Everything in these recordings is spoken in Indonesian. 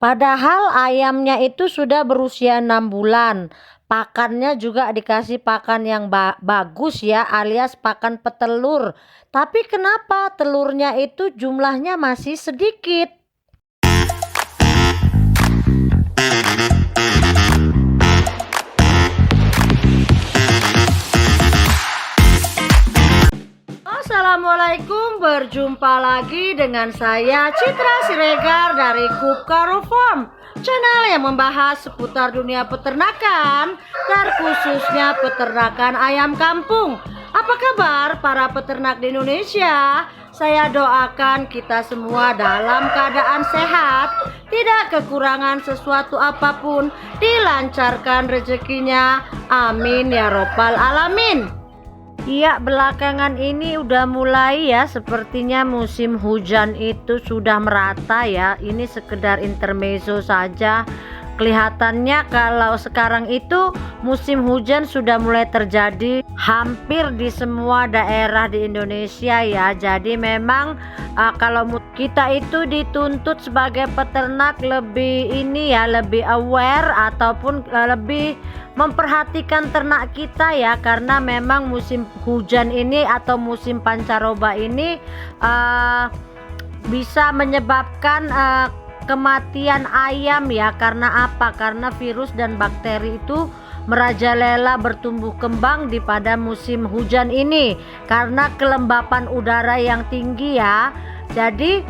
Padahal ayamnya itu sudah berusia 6 bulan. Pakannya juga dikasih pakan yang bagus ya, alias pakan petelur. Tapi kenapa telurnya itu jumlahnya masih sedikit? Assalamualaikum, berjumpa lagi dengan saya Citra Siregar dari Kupkaro Farm, channel yang membahas seputar dunia peternakan, terkhususnya peternakan ayam kampung. Apa kabar para peternak di Indonesia? Saya doakan kita semua dalam keadaan sehat, tidak kekurangan sesuatu apapun, dilancarkan rezekinya, amin ya robbal alamin. Iya, belakangan ini udah mulai ya, sepertinya musim hujan itu sudah merata ya. Ini sekedar intermezzo saja. Kelihatannya kalau sekarang itu musim hujan sudah mulai terjadi hampir di semua daerah di Indonesia ya. Jadi memang kalau kita itu dituntut sebagai peternak lebih lebih aware ataupun lebih memperhatikan ternak kita ya, karena memang musim hujan ini atau musim pancaroba ini bisa menyebabkan kematian ayam ya. Karena apa? Karena virus dan bakteri itu merajalela bertumbuh kembang di pada musim hujan ini karena kelembapan udara yang tinggi ya. Jadi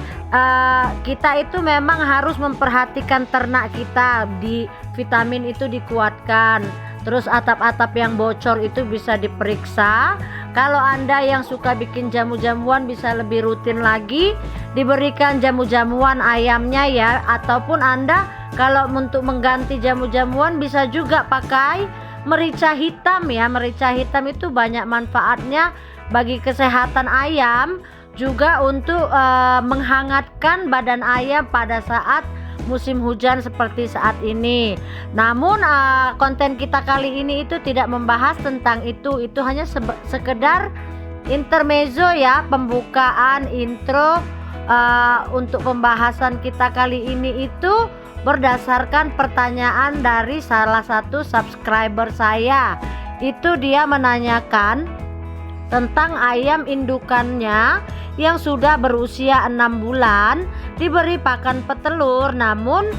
kita itu memang harus memperhatikan ternak kita, di vitamin itu dikuatkan. Terus atap-atap yang bocor itu bisa diperiksa. Kalau Anda yang suka bikin jamu-jamuan bisa lebih rutin lagi diberikan jamu-jamuan ayamnya ya. Ataupun Anda kalau untuk mengganti jamu-jamuan bisa juga pakai merica hitam ya. Merica hitam itu banyak manfaatnya bagi kesehatan ayam, juga untuk menghangatkan badan ayam pada saat musim hujan seperti saat ini. Namun konten kita kali ini itu tidak membahas tentang itu hanya sekedar intermezzo ya, pembukaan intro. Untuk pembahasan kita kali ini itu berdasarkan pertanyaan dari salah satu subscriber saya. Itu dia menanyakan tentang ayam indukannya yang sudah berusia 6 bulan diberi pakan petelur, namun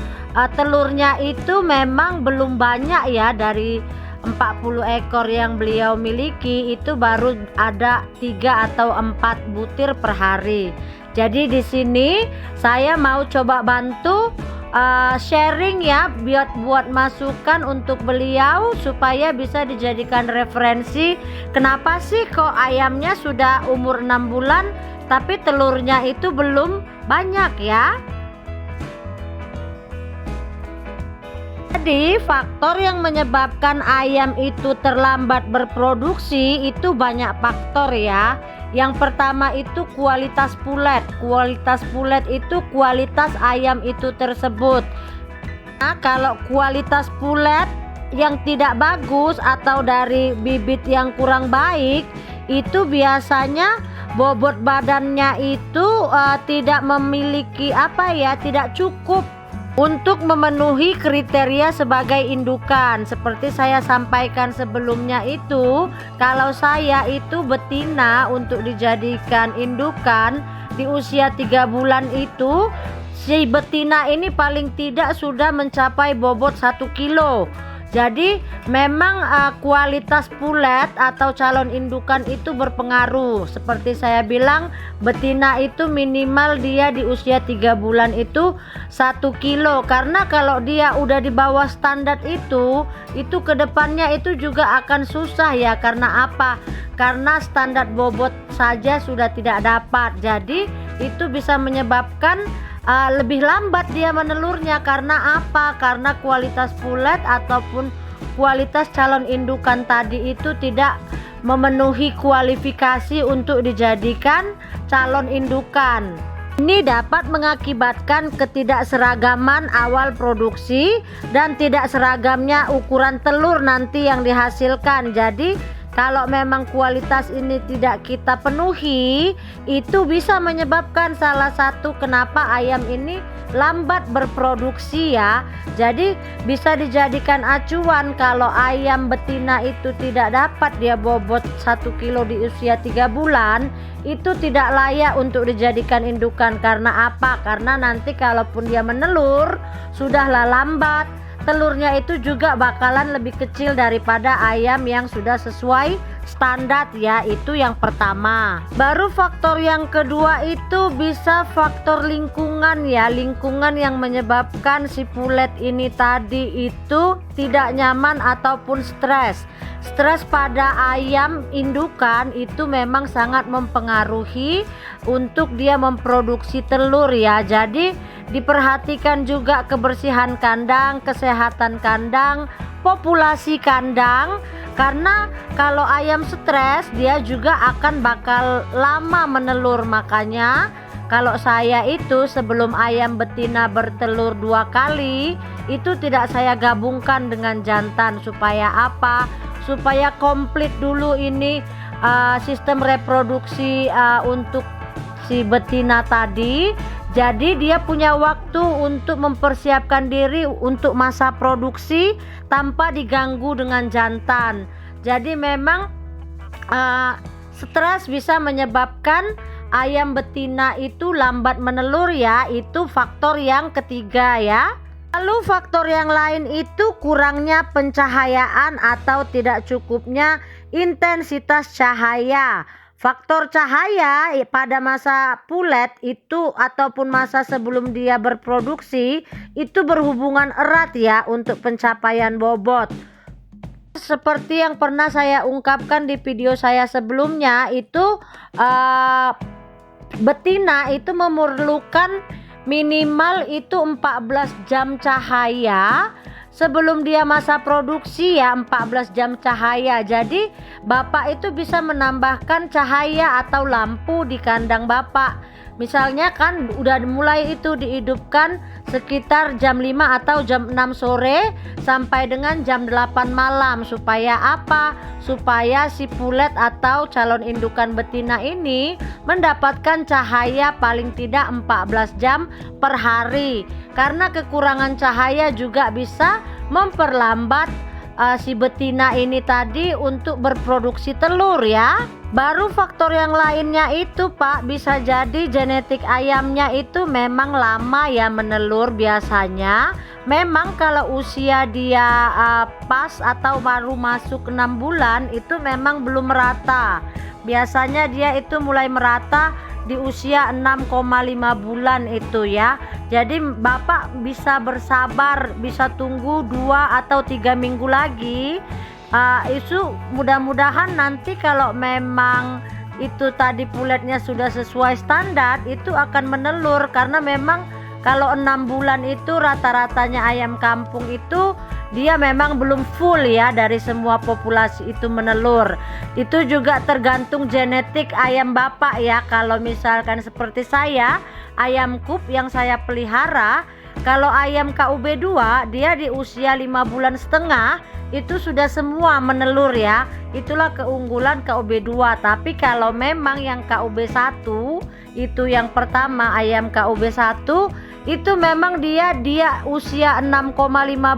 telurnya itu memang belum banyak ya. Dari 40 ekor yang beliau miliki itu baru ada 3 atau 4 butir per hari. Jadi di sini saya mau coba bantu sharing ya, buat masukan untuk beliau supaya bisa dijadikan referensi. Kenapa sih kok ayamnya sudah umur 6 bulan tapi telurnya itu belum banyak ya? Jadi faktor yang menyebabkan ayam itu terlambat berproduksi itu banyak faktor ya. Yang pertama itu kualitas pulet. Kualitas pulet itu kualitas ayam itu tersebut. Nah, kalau kualitas pulet yang tidak bagus atau dari bibit yang kurang baik, itu biasanya bobot badannya itu tidak memiliki tidak cukup untuk memenuhi kriteria sebagai indukan. Seperti saya sampaikan sebelumnya itu, kalau saya itu betina untuk dijadikan indukan di usia 3 bulan itu, si betina ini paling tidak sudah mencapai bobot 1 kilo. Jadi memang kualitas pulet atau calon indukan itu berpengaruh. Seperti saya bilang, betina itu minimal dia di usia 3 bulan itu 1 kilo. Karena kalau dia udah di bawah standar itu kedepannya itu juga akan susah ya. Karena apa? Karena standar bobot saja sudah tidak dapat. Jadi itu bisa menyebabkan lebih lambat dia menelurnya. Karena apa? Karena kualitas pulet ataupun kualitas calon indukan tadi itu tidak memenuhi kualifikasi untuk dijadikan calon indukan. Ini dapat mengakibatkan ketidakseragaman awal produksi dan tidak seragamnya ukuran telur nanti yang dihasilkan. Jadi Kalau memang kualitas ini tidak kita penuhi, itu bisa menyebabkan salah satu kenapa ayam ini lambat berproduksi ya. Jadi bisa dijadikan acuan kalau ayam betina itu tidak dapat dia bobot 1 kilo di usia 3 bulan, itu tidak layak untuk dijadikan indukan. Karena apa? Karena nanti kalaupun dia menelur sudahlah lambat, telurnya itu juga bakalan lebih kecil daripada ayam yang sudah sesuai standar ya. Itu yang pertama. Baru faktor yang kedua itu bisa faktor lingkungan ya. Lingkungan yang menyebabkan si pulet ini tadi itu tidak nyaman ataupun stres. Stres pada ayam indukan itu memang sangat mempengaruhi untuk dia memproduksi telur ya. Jadi diperhatikan juga kebersihan kandang, kesehatan kandang, populasi kandang. Karena kalau ayam stres dia juga akan bakal lama menelur. Makanya kalau saya itu sebelum ayam betina bertelur 2 kali itu tidak saya gabungkan dengan jantan. Supaya apa? Supaya komplit dulu ini sistem reproduksi untuk si betina tadi. Jadi dia punya waktu untuk mempersiapkan diri untuk masa produksi tanpa diganggu dengan jantan. Jadi memang stres bisa menyebabkan ayam betina itu lambat menelur ya. Itu faktor yang ketiga ya. Lalu faktor yang lain itu kurangnya pencahayaan atau tidak cukupnya intensitas cahaya. Faktor cahaya pada masa pulet itu ataupun masa sebelum dia berproduksi itu berhubungan erat ya untuk pencapaian bobot. Seperti yang pernah saya ungkapkan di video saya sebelumnya itu betina itu memerlukan minimal itu 14 jam cahaya sebelum dia masa produksi ya, 14 jam cahaya. Jadi bapak itu bisa menambahkan cahaya atau lampu di kandang bapak. Misalnya kan udah mulai itu dihidupkan sekitar jam 5 atau jam 6 sore sampai dengan jam 8 malam. Supaya apa? Supaya si pulet atau calon indukan betina ini mendapatkan cahaya paling tidak 14 jam per hari. Karena kekurangan cahaya juga bisa memperlambat si betina ini tadi untuk berproduksi telur ya. Baru faktor yang lainnya itu Pak, bisa jadi genetik ayamnya itu memang lama ya menelur biasanya. Memang kalau usia dia pas atau baru masuk 6 bulan itu memang belum merata. Biasanya dia itu mulai merata di usia 6,5 bulan itu ya. Jadi bapak bisa bersabar, bisa tunggu 2 atau 3 minggu lagi. Itu mudah-mudahan nanti kalau memang itu tadi puletnya sudah sesuai standar itu akan menelur. Karena memang kalau 6 bulan itu rata-ratanya ayam kampung itu dia memang belum full ya dari semua populasi itu menelur. Itu juga tergantung genetik ayam bapak ya. Kalau misalkan seperti saya, ayam kup yang saya pelihara, kalau ayam KUB2 dia di usia 5,5 bulan itu sudah semua menelur ya. Itulah keunggulan KUB2. Tapi kalau memang yang KUB1 itu yang pertama ayam KUB1 itu memang dia usia 6,5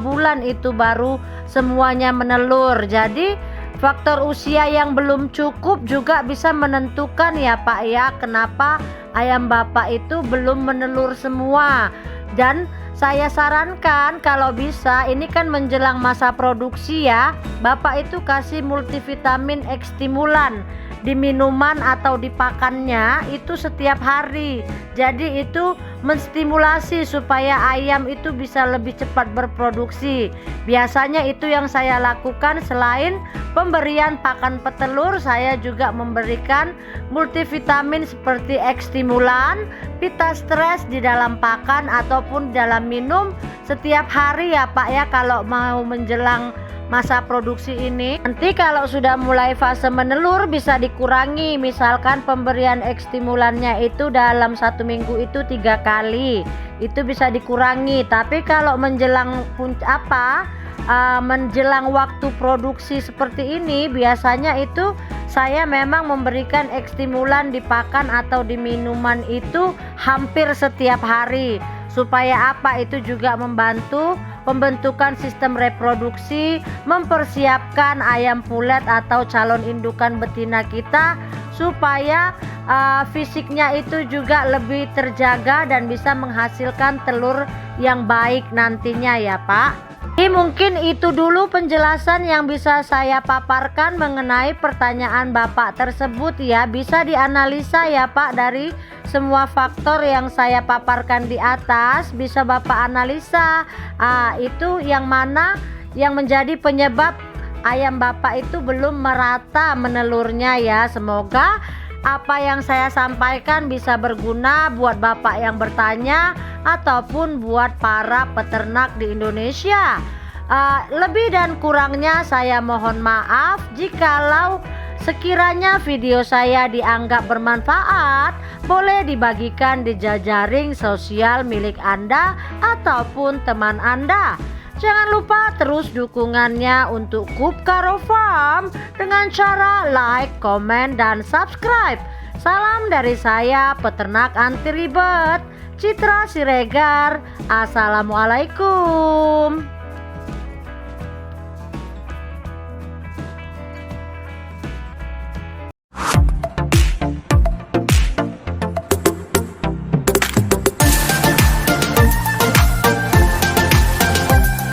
bulan itu baru semuanya menelur. Jadi faktor usia yang belum cukup juga bisa menentukan ya Pak ya, kenapa ayam bapak itu belum menelur semua. Dan saya sarankan kalau bisa ini kan menjelang masa produksi ya, bapak itu kasih multivitamin X stimulan di minuman atau di pakannya itu setiap hari. Jadi itu menstimulasi supaya ayam itu bisa lebih cepat berproduksi. Biasanya itu yang saya lakukan. Selain pemberian pakan petelur, saya juga memberikan multivitamin seperti X stimulan, pita stres di dalam pakan ataupun dalam minum setiap hari ya Pak ya, kalau mau menjelang masa produksi ini. Nanti kalau sudah mulai fase menelur bisa dikurangi, misalkan pemberian X stimulannya itu dalam 1 minggu itu 3 kali, itu bisa dikurangi. Tapi kalau menjelang menjelang waktu produksi seperti ini, biasanya itu saya memang memberikan ekstimulan di pakan atau di minuman itu hampir setiap hari. Supaya apa? Itu juga membantu pembentukan sistem reproduksi, mempersiapkan ayam pulet atau calon indukan betina kita supaya fisiknya itu juga lebih terjaga dan bisa menghasilkan telur yang baik nantinya ya Pak. Jadi mungkin itu dulu penjelasan yang bisa saya paparkan mengenai pertanyaan Bapak tersebut ya. Bisa dianalisa ya Pak dari semua faktor yang saya paparkan di atas, bisa Bapak analisa itu yang mana yang menjadi penyebab ayam Bapak itu belum merata menelurnya ya. Semoga apa yang saya sampaikan bisa berguna buat Bapak yang bertanya ataupun buat para peternak di Indonesia. Lebih dan kurangnya saya mohon maaf jikalau sekiranya video saya dianggap bermanfaat. Boleh dibagikan di jejaring sosial milik Anda ataupun teman Anda. Jangan lupa terus dukungannya untuk Kup Karo Farm dengan cara like, komen, dan subscribe. Salam dari saya, peternak anti ribet, Citra Siregar. Assalamualaikum.